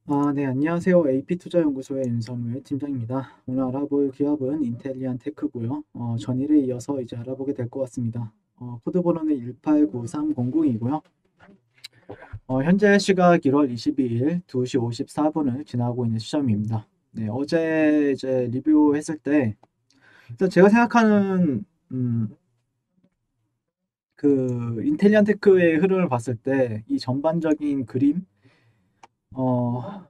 네, 안녕하세요. AP투자연구소의 윤성우의 팀장입니다. 오늘 알아볼 기업은 인텔리안 테크고요. 전일에 이어서 이제 알아보게 될 것 같습니다. 코드 번호는 189300이고요. 현재 시각 1월 22일 2시 54분을 지나고 있는 시점입니다. 네, 어제 이제 리뷰했을 때, 일단 제가 생각하는, 그, 인텔리안 테크의 흐름을 봤을 때, 이 전반적인 그림, 어,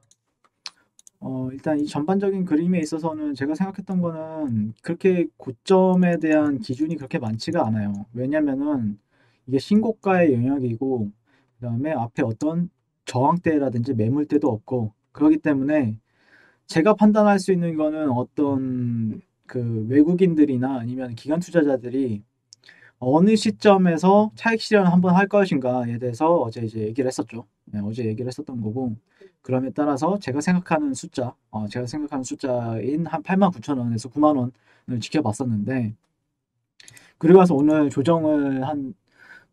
일단 이 전반적인 그림에 있어서는 제가 생각했던 거는 그렇게 고점에 대한 기준이 그렇게 많지가 않아요. 왜냐면은 이게 신고가의 영역이고, 그다음에 앞에 어떤 저항대라든지 매물대도 없고, 그렇기 때문에 제가 판단할 수 있는 거는 어떤 그 외국인들이나 아니면 기관 투자자들이 어느 시점에서 차익 실현을 한번 할 것인가에 대해서 어제 이제 얘기를 했었죠. 네, 어제 얘기를 했었던 거고, 그럼에 따라서 제가 생각하는 숫자인 한 89,000원에서 9만 원을 지켜봤었는데, 그리고 와서 오늘 조정을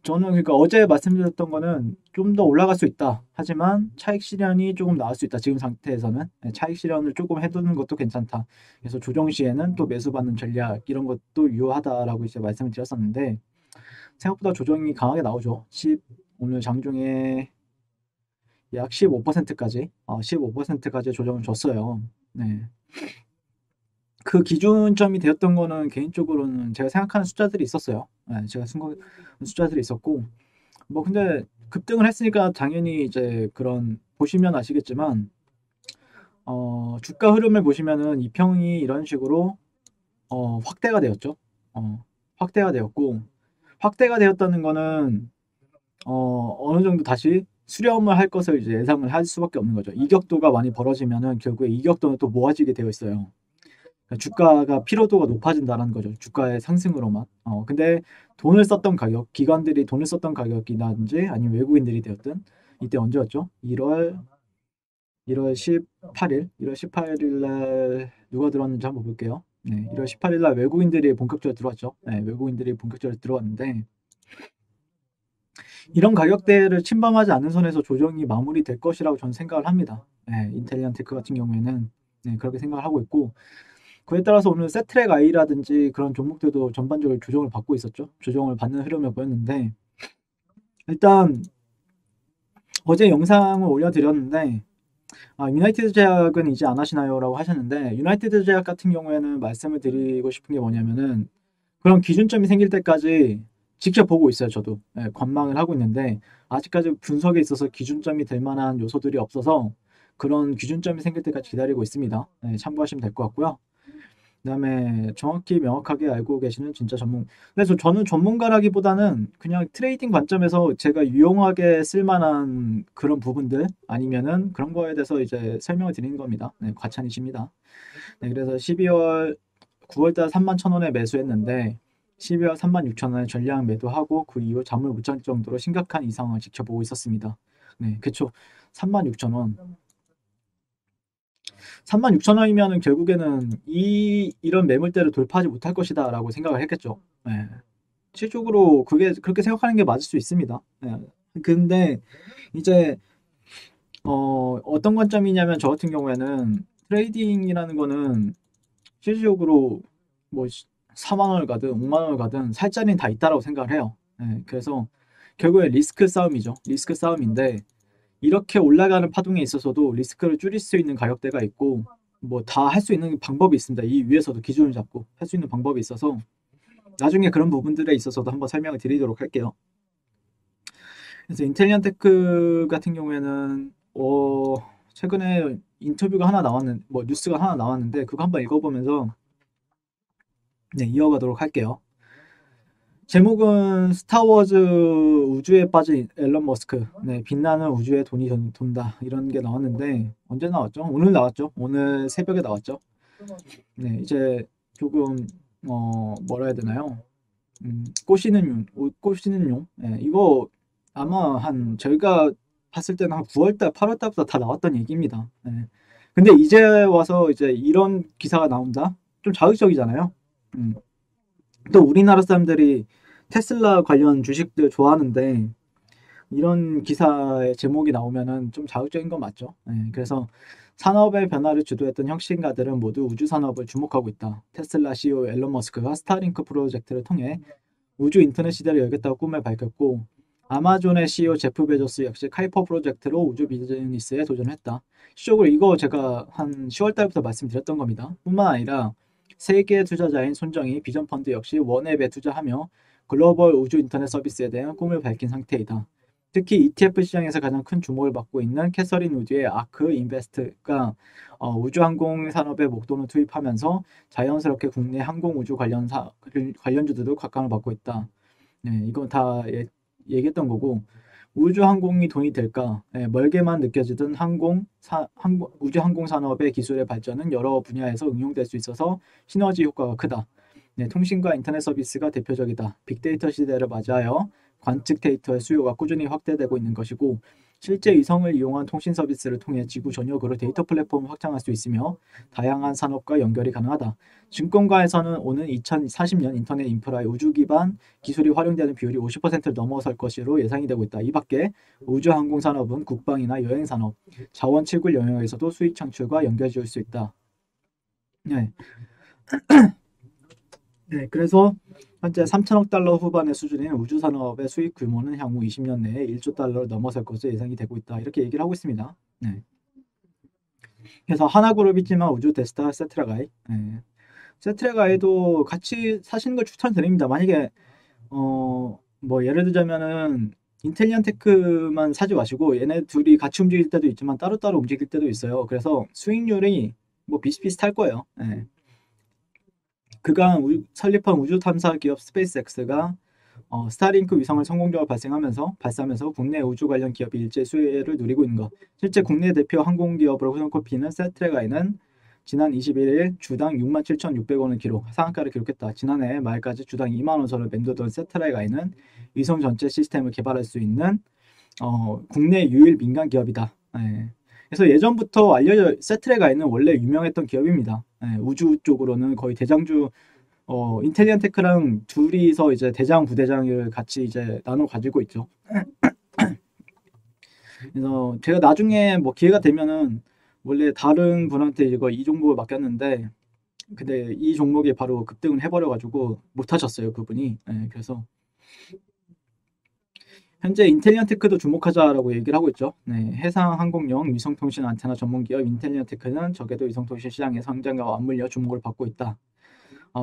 저는 그러니까 어제 말씀드렸던 거는 좀 더 올라갈 수 있다. 하지만 차익 실현이 조금 나을 수 있다. 지금 상태에서는 네, 차익 실현을 조금 해두는 것도 괜찮다. 그래서 조정 시에는 또 매수받는 전략 이런 것도 유효하다라고 이제 말씀을 드렸었는데, 생각보다 조정이 강하게 나오죠. 오늘 장중에 약 15%까지, 15%까지 조정을 줬어요. 네. 그 기준점이 되었던 거는 개인적으로는 제가 생각하는 숫자들이 있었어요. 네, 제가 생각하는 숫자들이 있었고, 뭐 근데 급등을 했으니까 당연히 이제 그런 보시면 아시겠지만, 주가 흐름을 보시면은 이평이 이런 식으로 확대가 되었죠. 확대가 되었고, 확대가 되었다는 거는 어느 정도 다시 수렴을 할 것을 이제 예상을 할 수밖에 없는 거죠. 이격도가 많이 벌어지면은 결국에 이격도는 또 모아지게 되어 있어요. 그러니까 주가가 피로도가 높아진다는 거죠. 주가의 상승으로만. 근데 돈을 썼던 가격, 기관들이 돈을 썼던 가격이라든지 아니면 외국인들이 되었든, 이때 언제였죠? 1월 18일, 1월 18일 날 누가 들어왔는지 한번 볼게요. 네, 1월 18일 날 외국인들이 본격적으로 들어왔죠. 네, 외국인들이 본격적으로 들어왔는데, 이런 가격대를 침범하지 않는 선에서 조정이 마무리될 것이라고 저는 생각을 합니다. 네, 인텔리안 테크 같은 경우에는 네, 그렇게 생각을 하고 있고, 그에 따라서 오늘 세트랙 아이라든지 그런 종목들도 전반적으로 조정을 받고 있었죠. 조정을 받는 흐름을 보였는데, 일단 어제 영상을 올려드렸는데, 유나이티드 제약은 이제 안 하시나요? 라고 하셨는데, 유나이티드 제약 같은 경우에는 말씀을 드리고 싶은 게 뭐냐면은, 그런 기준점이 생길 때까지 지켜보고 있어요, 저도. 예, 관망을 하고 있는데, 아직까지 분석에 있어서 기준점이 될 만한 요소들이 없어서, 그런 기준점이 생길 때까지 기다리고 있습니다. 예, 참고하시면 될 것 같고요. 그다음에 정확히 명확하게 알고 계시는 진짜 그래서 저는 전문가라기보다는 그냥 트레이딩 관점에서 제가 유용하게 쓸 만한 그런 부분들 아니면은 그런 거에 대해서 이제 설명을 드리는 겁니다. 네, 과찬이십니다. 네, 그래서 9월 달 31,000원에 매수했는데 12월 36,000원에 전량 매도하고 그 이후 잠을 못 잘 정도로 심각한 이상을 지켜보고 있었습니다. 네, 그쵸. 36,000원. 36,000원이면은 결국에는 이런 매물대를 돌파하지 못할 것이다라고 생각을 했겠죠. 예. 실적으로 그게 그렇게 생각하는 게 맞을 수 있습니다. 예. 근데 이제 어떤 관점이냐면 저 같은 경우에는 트레이딩이라는 거는 실질적으로 뭐 4만 원을 가든 5만 원을 가든 살 자리는 다 있다라고 생각을 해요. 예. 그래서 결국에 리스크 싸움이죠. 리스크 싸움인데 이렇게 올라가는 파동에 있어서도 리스크를 줄일 수 있는 가격대가 있고 뭐 다 할 수 있는 방법이 있습니다. 이 위에서도 기준을 잡고 할 수 있는 방법이 있어서 나중에 그런 부분들에 있어서도 한번 설명을 드리도록 할게요. 그래서 인텔리언 테크 같은 경우에는 최근에 인터뷰가 하나 나왔는 뭐 뉴스가 하나 나왔는데 그거 한번 읽어보면서 네, 이어가도록 할게요. 제목은 스타워즈 우주에 빠진 앨런 머스크. 네, 빛나는 우주에 돈이 돈다. 이런 게 나왔는데 언제 나왔죠? 오늘 나왔죠. 오늘 새벽에 나왔죠. 네, 이제 조금 뭐라 해야 되나요? 꼬시는 용. 네, 이거 아마 한 저희가 봤을 때는 한 9월 달, 8월 달부터 다 나왔던 얘기입니다. 네. 근데 이제 와서 이제 이런 기사가 나온다? 좀 자극적이잖아요. 음. 또 우리나라 사람들이 테슬라 관련 주식들 좋아하는데 이런 기사의 제목이 나오면은 좀 자극적인 건 맞죠. 그래서 산업의 변화를 주도했던 혁신가들은 모두 우주 산업을 주목하고 있다. 테슬라 CEO 앨런 머스크가 스타링크 프로젝트를 통해 우주 인터넷 시대를 열겠다고 꿈을 밝혔고, 아마존의 CEO 제프 베조스 역시 카이퍼 프로젝트로 우주 비즈니스에 도전했다. 시적으로 이거 제가 한 10월 달부터 말씀드렸던 겁니다. 뿐만 아니라 세계 투자자인 손정희 비전 펀드 역시 원앱에 투자하며 글로벌 우주 인터넷 서비스에 대한 꿈을 밝힌 상태이다. 특히 ETF 시장에서 가장 큰 주목을 받고 있는 캐서린 우드의 아크 인베스트가 우주항공 산업에 목돈을 투입하면서 자연스럽게 국내 항공우주 관련주들도 각광을 받고 있다. 네, 이건 다 얘기했던 거고, 우주항공이 돈이 될까? 멀게만 느껴지던 우주항공 산업의 기술의 발전은 여러 분야에서 응용될 수 있어서 시너지 효과가 크다. 네, 통신과 인터넷 서비스가 대표적이다. 빅데이터 시대를 맞이하여 관측 데이터의 수요가 꾸준히 확대되고 있는 것이고, 실제 위성을 이용한 통신 서비스를 통해 지구 전역으로 데이터 플랫폼을 확장할 수 있으며 다양한 산업과 연결이 가능하다. 증권가에서는 오는 2040년 인터넷 인프라의 우주 기반 기술이 활용되는 비율이 50%를 넘어설 것으로 예상이 되고 있다. 이 밖에 우주항공 산업은 국방이나 여행 산업, 자원 채굴 영역에서도 수익 창출과 연결지을 수 있다. 네. 네, 그래서 현재 3천억 달러 후반의 수준인 우주 산업의 수익 규모는 향후 20년 내에 1조 달러를 넘어설 것으로 예상이 되고 있다. 이렇게 얘기를 하고 있습니다. 네. 그래서 하나그룹이지만 우주 데스타 세트라가이, 세트라가이도 같이 사시는 걸 추천드립니다. 만약에 뭐 예를 들자면은 인텔리언 테크만 사지 마시고 얘네 둘이 같이 움직일 때도 있지만 따로따로 움직일 때도 있어요. 그래서 수익률이 뭐 비슷비슷할 거예요. 그간 설립한 우주 탐사 기업 스페이스X가 스타링크 위성을 성공적으로 발사하면서 국내 우주 관련 기업이 일제 수혜를 누리고 있는 것. 실제 국내 대표 항공기업으로 손꼽히는 세트레가이는 지난 21일 주당 67,600원을 상한가를 기록했다. 지난해 말까지 주당 2만 원 선을 맴돌던 세트레가이는 위성 전체 시스템을 개발할 수 있는 국내 유일 민간 기업이다. 그래서 예전부터 세트레가이는 원래 유명했던 기업입니다. 우주 쪽으로는 거의 대장주 인텔리언 테크랑 둘이서 이제 대장 부대장을 같이 이제 나눠 가지고 있죠. 그래서 제가 나중에 뭐 기회가 되면은 원래 다른 분한테 이 종목을 맡겼는데 근데 이 종목이 바로 급등을 해버려가지고 못 하셨어요 그분이. 그래서 현재 인텔리언 테크도 주목하자라고 얘기를 하고 있죠. 해상 항공용 위성통신 안테나 전문기업 인텔리언 테크는 적에도 위성통신 시장의 성장과 맞물려 주목을 받고 있다.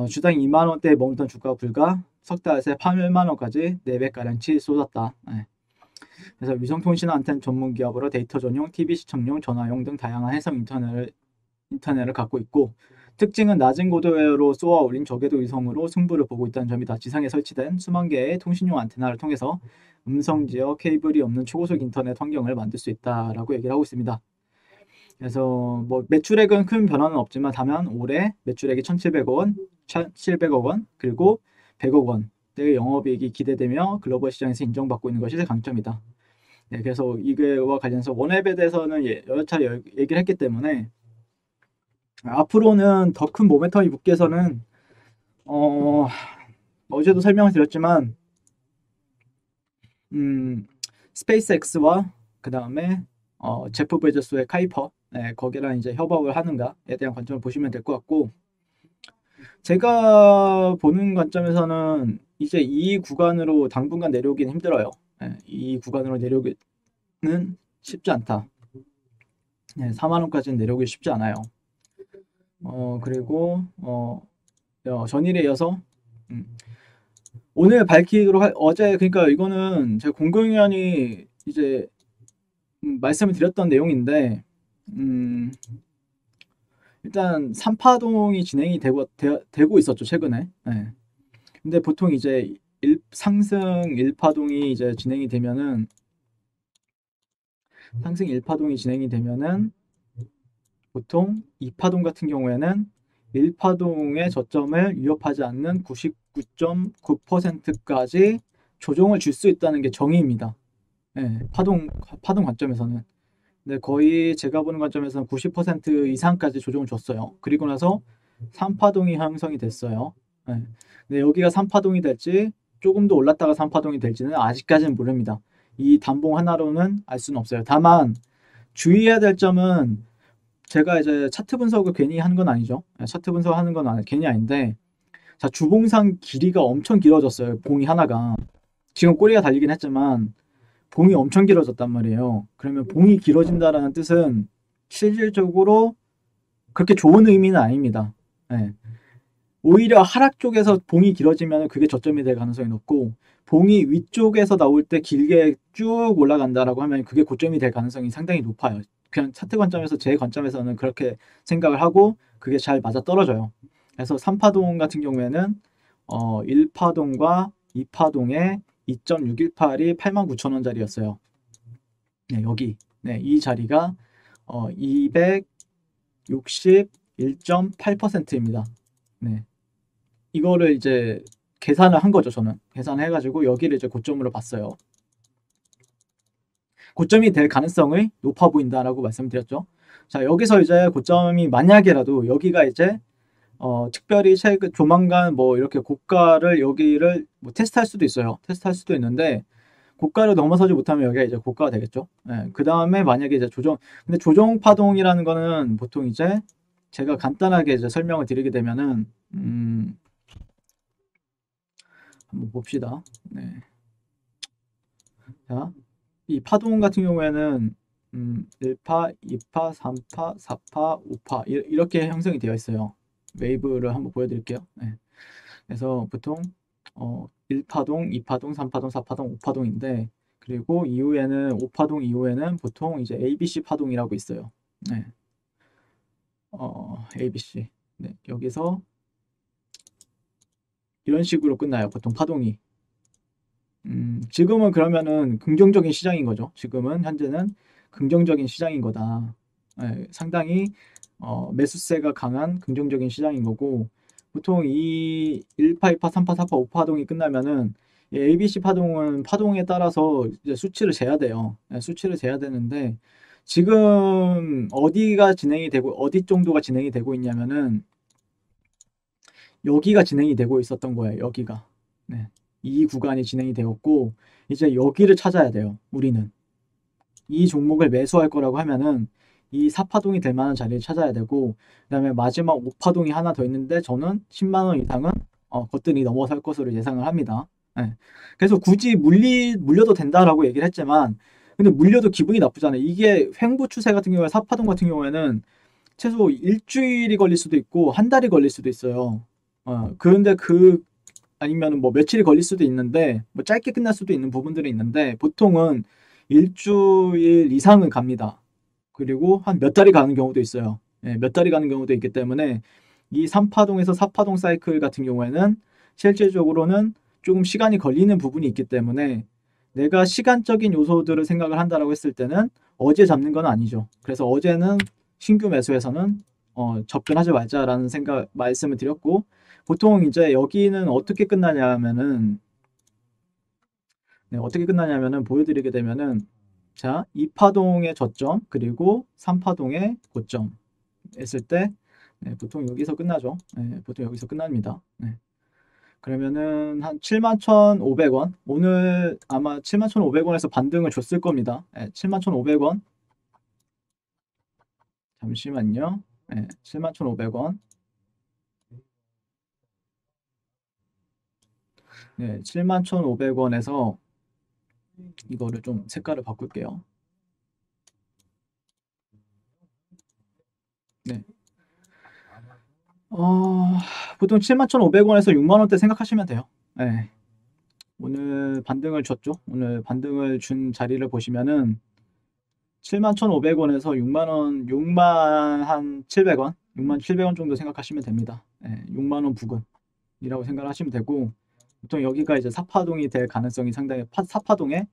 주당 2만 원대에 머물던 주가가 불과 석 달 새 8만 원까지 4배가량 치솟았다. 그래서 위성통신 안테나 전문 기업으로 데이터 전용, TV 시청용, 전화용 등 다양한 해상 인터넷을 갖고 있고 특징은 낮은 고도로 쏘아 올린 저궤도 위성으로 승부를 보고 있다는 점이다. 지상에 설치된 수만 개의 통신용 안테나를 통해서 음성 지역 케이블이 없는 초고속 인터넷 환경을 만들 수 있다라고 얘기를 하고 있습니다. 그래서 뭐 매출액은 큰 변화는 없지만 다만 올해 매출액이 1,700억 원 그리고 100억 원대의 영업이익이 기대되며 글로벌 시장에서 인정받고 있는 것이 강점이다. 그래서 이거와 관련해서 원앱에 대해서는 여러 차례 얘기를 했기 때문에 앞으로는 더 큰 모멘텀이 붙기 위해서는 어제도 설명을 드렸지만 스페이스X와 그 다음에 제프 베조스의 카이퍼 거기랑 이제 협업을 하는가에 대한 관점을 보시면 될 것 같고 제가 보는 관점에서는 이제 이 구간으로 당분간 내려오긴 힘들어요. 이 구간으로 내려오기는 쉽지 않다. 4만 원까지는 내려오기 쉽지 않아요. 그리고 전일에 이어서 오늘 밝히기로 어제 그러니까 이거는 제가 공공위원이 이제 말씀을 드렸던 내용인데 일단 3파동이 진행이 되고 있었죠 최근에. 근데 보통 이제 상승 1파동이 이제 진행이 되면은 보통 2파동 같은 경우에는 1파동의 저점을 위협하지 않는 99.9%까지 조정을 줄 수 있다는 게 정의입니다. 파동 관점에서는. 근데 거의 제가 보는 관점에서는 90% 이상까지 조정을 줬어요. 그리고 나서 3파동이 형성이 됐어요. 근데 여기가 3파동이 될지 조금 더 올랐다가 3파동이 될지는 아직까지는 모릅니다. 이 단봉 하나로는 알 수는 없어요. 다만 주의해야 될 점은 제가 이제 차트 분석을 괜히 하는 건 아니죠. 차트 분석하는 건 괜히 아닌데 자 주봉상 길이가 엄청 길어졌어요. 봉이 하나가 지금 꼬리가 달리긴 했지만 봉이 엄청 길어졌단 말이에요. 그러면 봉이 길어진다라는 뜻은 실질적으로 그렇게 좋은 의미는 아닙니다. 네. 오히려 하락 쪽에서 봉이 길어지면 그게 저점이 될 가능성이 높고 봉이 위쪽에서 나올 때 길게 쭉 올라간다라고 하면 그게 고점이 될 가능성이 상당히 높아요. 그냥 차트 관점에서 제 관점에서는 그렇게 생각을 하고 그게 잘 맞아 떨어져요. 그래서 3파동 같은 경우에는 1파동과 2파동의 2.618이 89,000원짜리였어요. 네, 여기 네, 이 자리가 261.8%입니다. 네. 이거를 이제 계산을 한 거죠, 저는. 계산을 해가지고 여기를 이제 고점으로 봤어요. 고점이 될 가능성이 높아 보인다라고 말씀드렸죠. 자, 여기서 이제 고점이 만약에라도 여기가 이제 특별히 최근 조만간 뭐 이렇게 고가를 여기를 뭐 테스트할 수도 있어요. 테스트할 수도 있는데 고가를 넘어서지 못하면 여기가 이제 고가가 되겠죠. 네, 그 다음에 만약에 이제 근데 조정 파동이라는 거는 보통 이제 제가 간단하게 이제 설명을 드리게 되면은 한번 봅시다. 네. 자, 이 파동 같은 경우에는 1파, 2파, 3파, 4파, 5파 이렇게 형성이 되어 있어요. 웨이브를 한번 보여드릴게요. 네. 그래서 보통 1파동, 2파동, 3파동, 4파동, 5파동인데 그리고 이후에는 5파동 이후에는 보통 이제 ABC 파동이라고 있어요. 네. ABC. 네. 여기서 이런 식으로 끝나요. 보통 파동이. 지금은 그러면은 긍정적인 시장인 거죠. 지금은 현재는 긍정적인 시장인 거다. 예, 상당히 매수세가 강한 긍정적인 시장인 거고 보통 이 1파, 2파, 3파, 4파, 5파 동이 끝나면은 이 ABC 파동은 파동에 따라서 이제 수치를 재야 돼요. 예, 수치를 재야 되는데 지금 어디가 진행이 되고 어디 정도가 진행이 되고 있냐면은 여기가 진행이 되고 있었던 거예요. 여기가. 네. 이 구간이 진행이 되었고 이제 여기를 찾아야 돼요. 우리는. 이 종목을 매수할 거라고 하면은 이 4파동이 될 만한 자리를 찾아야 되고 그다음에 마지막 5파동이 하나 더 있는데 저는 10만 원 이상은 거뜬히 넘어설 것으로 예상을 합니다. 네. 그래서 굳이 물려도 된다라고 얘기를 했지만 근데 물려도 기분이 나쁘잖아요. 이게 횡보 추세 같은 경우에 4파동 같은 경우에는 최소 일주일이 걸릴 수도 있고 한 달이 걸릴 수도 있어요. 그런데 아니면 뭐 며칠이 걸릴 수도 있는데 뭐 짧게 끝날 수도 있는 부분들이 있는데 보통은 일주일 이상은 갑니다. 그리고 한 몇 달이 가는 경우도 있어요. 예, 몇 달이 가는 경우도 있기 때문에 이 3파동에서 4파동 사이클 같은 경우에는 실질적으로는 조금 시간이 걸리는 부분이 있기 때문에 내가 시간적인 요소들을 생각을 한다라고 했을 때는 어제 잡는 건 아니죠. 그래서 어제는 신규 매수에서는 접근하지 말자라는 말씀을 드렸고 보통 이제 여기는 어떻게 끝나냐면은 네, 어떻게 끝나냐면은 보여드리게 되면은 자, 2파동의 저점 그리고 3파동의 고점 했을 때 네, 보통 여기서 끝나죠. 네, 보통 여기서 끝납니다. 네. 그러면은 한 71,500원 오늘 아마 71,500원에서 반등을 줬을 겁니다. 네, 71,500원 잠시만요. 네, 71,500원 네, 71,500원에서 이거를 좀 색깔을 바꿀게요. 네. 보통 71,500원에서 6만원대 생각하시면 돼요. 네. 오늘 반등을 줬죠. 오늘 반등을 준 자리를 보시면은 71,500원에서 6만원, 6만 한 700원, 6만 700원 정도 생각하시면 됩니다. 네, 6만원 부근이라고 생각을 하시면 되고 보통 여기가 이제 사파동이 될 가능성이 상당히 사파동에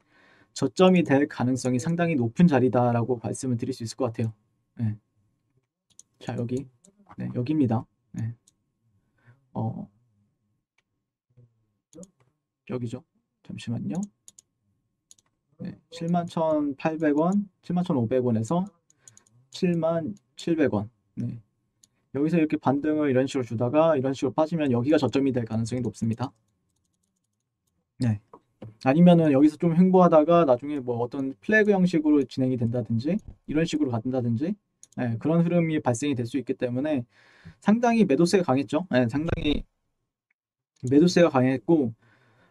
저점이 될 가능성이 상당히 높은 자리다라고 말씀을 드릴 수 있을 것 같아요. 네. 자, 여기. 네, 여기입니다. 네. 어, 여기죠. 잠시만요. 네, 71,800원, 71,500원에서 77,700원. 네. 여기서 이렇게 반등을 이런 식으로 주다가 이런 식으로 빠지면 여기가 저점이 될 가능성이 높습니다. 네. 아니면은 여기서 좀 횡보하다가 나중에 뭐 어떤 플래그 형식으로 진행이 된다든지 이런 식으로 간다든지 예, 그런 흐름이 발생이 될 수 있기 때문에 상당히 매도세가 강했죠. 예, 상당히 매도세가 강했고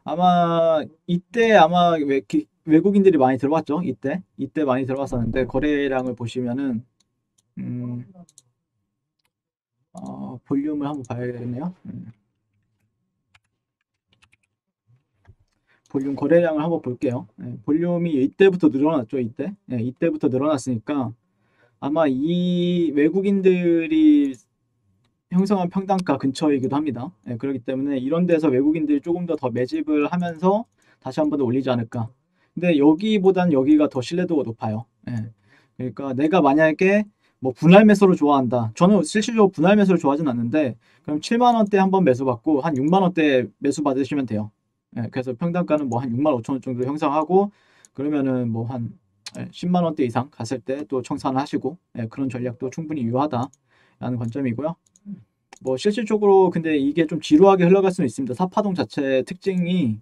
아마 이때 아마 외국인들이 많이 들어왔죠. 이때 많이 들어왔었는데 거래량을 보시면은 음, 볼륨을 한번 봐야겠네요. 볼륨 거래량을 한번 볼게요. 예, 볼륨이 이때부터 늘어났죠. 이때부터 늘어났으니까 아마 이 외국인들이 형성한 평단가 근처이기도 합니다. 예, 그렇기 때문에 이런 데서 외국인들이 조금 더 매집을 하면서 다시 한번 더 올리지 않을까. 근데 여기보단 여기가 더 신뢰도가 높아요. 예. 그러니까 내가 만약에 뭐 분할 매수를 좋아한다. 저는 실질적으로 분할 매수를 좋아하진 않는데 그럼 7만 원대 한번 매수 받고 한 6만 원대 매수 받으시면 돼요. 예, 그래서 평단가는 뭐 한 6만 5천 원 정도 형성하고 그러면은 뭐 한 10만 원대 이상 갔을 때 또 청산하시고 예, 그런 전략도 충분히 유효하다라는 관점이고요. 뭐 실질적으로 근데 이게 좀 지루하게 흘러갈 수는 있습니다. 사파동 자체의 특징이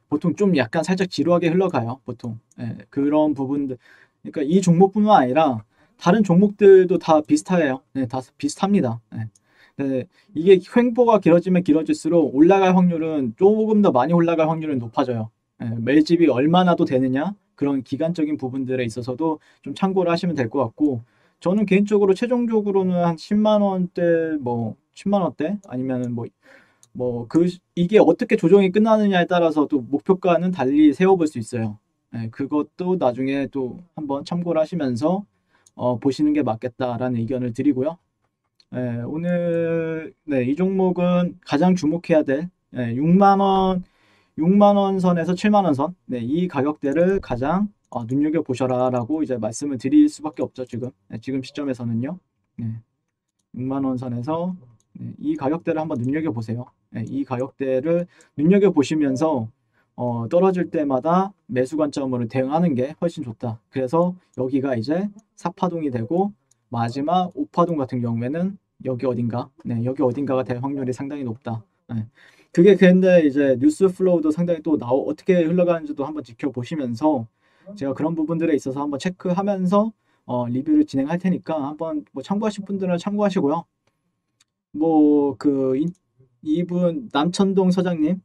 보통 좀 약간 살짝 지루하게 흘러가요. 보통 예, 그런 부분들. 그러니까 이 종목뿐만 아니라 다른 종목들도 다 비슷해요. 네, 다 비슷합니다. 예. 네, 이게 횡보가 길어지면 길어질수록 올라갈 확률은 조금 더 많이 올라갈 확률은 높아져요. 예, 매집이 얼마나 도 되느냐 그런 기간적인 부분들에 있어서도 좀 참고를 하시면 될 것 같고 저는 개인적으로 최종적으로는 한 10만 원대 뭐 10만 원대 아니면은 이게 어떻게 조정이 끝나느냐에 따라서도 목표가는 달리 세워볼 수 있어요. 예, 그것도 나중에 또 한번 참고를 하시면서 보시는 게 맞겠다라는 의견을 드리고요. 예, 오늘 네, 이 종목은 가장 주목해야 될 6만 원, 6만 원 선에서 7만 원 선, 네, 이 가격대를 가장 눈여겨 보셔라라고 이제 말씀을 드릴 수밖에 없죠, 지금. 네, 지금 시점에서는요. 네. 6만 원 선에서 네, 이 가격대를 한번 눈여겨보세요. 네, 이 가격대를 눈여겨보시면서 떨어질 때마다 매수 관점으로 대응하는 게 훨씬 좋다. 그래서 여기가 이제 4파동이 되고 마지막 5파동 같은 경우에는 여기 어딘가가 될 확률이 상당히 높다. 네. 그게 근데 이제 뉴스 플로우도 상당히 또 어떻게 흘러가는지도 한번 지켜보시면서 제가 그런 부분들에 있어서 한번 체크하면서 리뷰를 진행할 테니까 한번 뭐 참고하실 분들은 참고하시고요. 뭐 이분 남천동 서장님,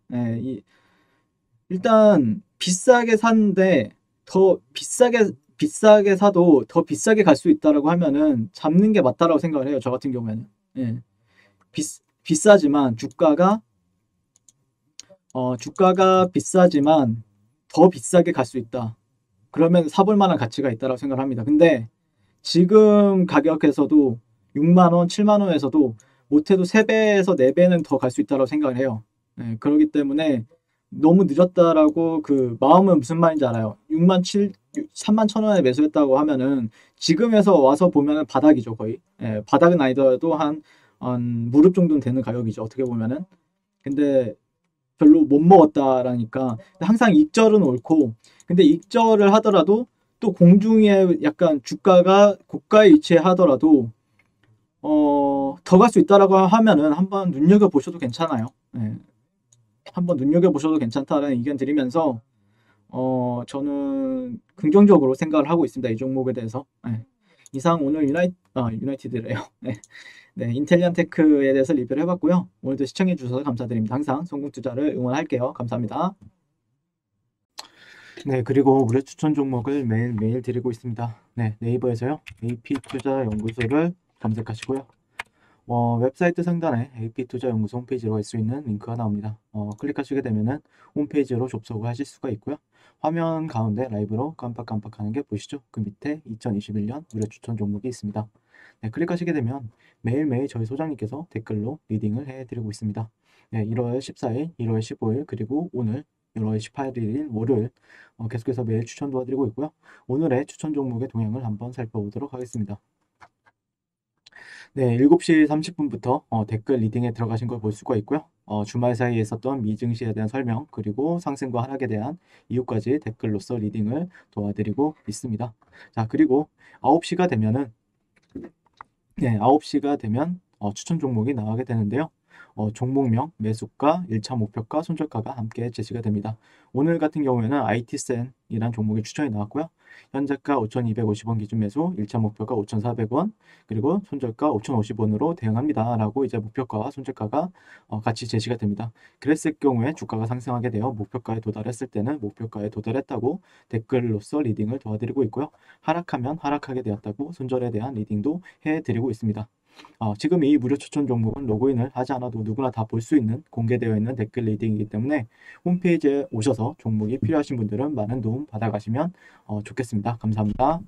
일단 비싸게 샀는데 더 비싸게 사도 더 비싸게 갈 수 있다라고 하면은 잡는 게 맞다라고 생각을 해요. 저 같은 경우에는. 예. 비싸지만 주가가 비싸지만 더 비싸게 갈 수 있다. 그러면 사볼 만한 가치가 있다라고 생각을 합니다. 근데 지금 가격에서도 6만 원, 7만 원에서도 못해도 3배에서 4배는 더 갈 수 있다고 생각을 해요. 네, 그렇기 때문에 너무 늦었다라고 그 마음은 무슨 말인지 알아요. 3만 1천 원에 매수했다고 하면은 지금에서 와서 보면은 바닥이죠, 거의. 예, 바닥은 아니더라도 한 무릎 정도는 되는 가격이죠, 어떻게 보면은. 근데 별로 못 먹었다라니까 항상 익절은 옳고 근데 익절을 하더라도 또 공중에 약간 주가가 고가에 위치하더라도 더 갈 수 있다라고 하면은 한번 눈여겨 보셔도 괜찮아요. 네. 한번 눈여겨 보셔도 괜찮다라는 의견 드리면서 저는 긍정적으로 생각을 하고 있습니다. 이 종목에 대해서. 네. 이상 오늘 유나이티드래요. 네. 네, 인텔리안테크에 대해서 리뷰를 해봤고요. 오늘도 시청해 주셔서 감사드립니다. 항상 성공투자를 응원할게요. 감사합니다. 네, 그리고 무료 추천 종목을 매일매일 드리고 있습니다. 네, 네이버에서요. AP투자연구소를 검색하시고요. 웹사이트 상단에 AP투자연구소 홈페이지로 갈 수 있는 링크가 나옵니다. 클릭하시게 되면은 홈페이지로 접속을 하실 수가 있고요. 화면 가운데 라이브로 깜빡깜빡하는 게 보이시죠? 그 밑에 2021년 무료 추천 종목이 있습니다. 네, 클릭하시게 되면 매일매일 저희 소장님께서 댓글로 리딩을 해드리고 있습니다. 네, 1월 14일, 1월 15일, 그리고 오늘 1월 18일 월요일 계속해서 매일 추천 도와드리고 있고요. 오늘의 추천 종목의 동향을 한번 살펴보도록 하겠습니다. 네, 7시 30분부터 댓글 리딩에 들어가신 걸 볼 수가 있고요. 주말 사이에 있었던 미증시에 대한 설명 그리고 상승과 하락에 대한 이유까지 댓글로서 리딩을 도와드리고 있습니다. 자, 그리고 9시가 되면은 네, 9시가 되면 추천 종목이 나가게 되는데요. 종목명, 매수가, 1차 목표가, 손절가가 함께 제시가 됩니다. 오늘 같은 경우에는 IT센이라는 종목이 추천이 나왔고요. 현재가 5,250원 기준 매수, 1차 목표가 5,400원, 그리고 손절가 5,050원으로 대응합니다. 라고 이제 목표가와 손절가가 같이 제시가 됩니다. 그랬을 경우에 주가가 상승하게 되어 목표가에 도달했을 때는 목표가에 도달했다고 댓글로서 리딩을 도와드리고 있고요. 하락하면 하락하게 되었다고 손절에 대한 리딩도 해드리고 있습니다. 지금 이 무료 추천 종목은 로그인을 하지 않아도 누구나 다 볼 수 있는 공개되어 있는 댓글 리딩이기 때문에 홈페이지에 오셔서 종목이 필요하신 분들은 많은 도움 받아가시면 좋겠습니다. 감사합니다.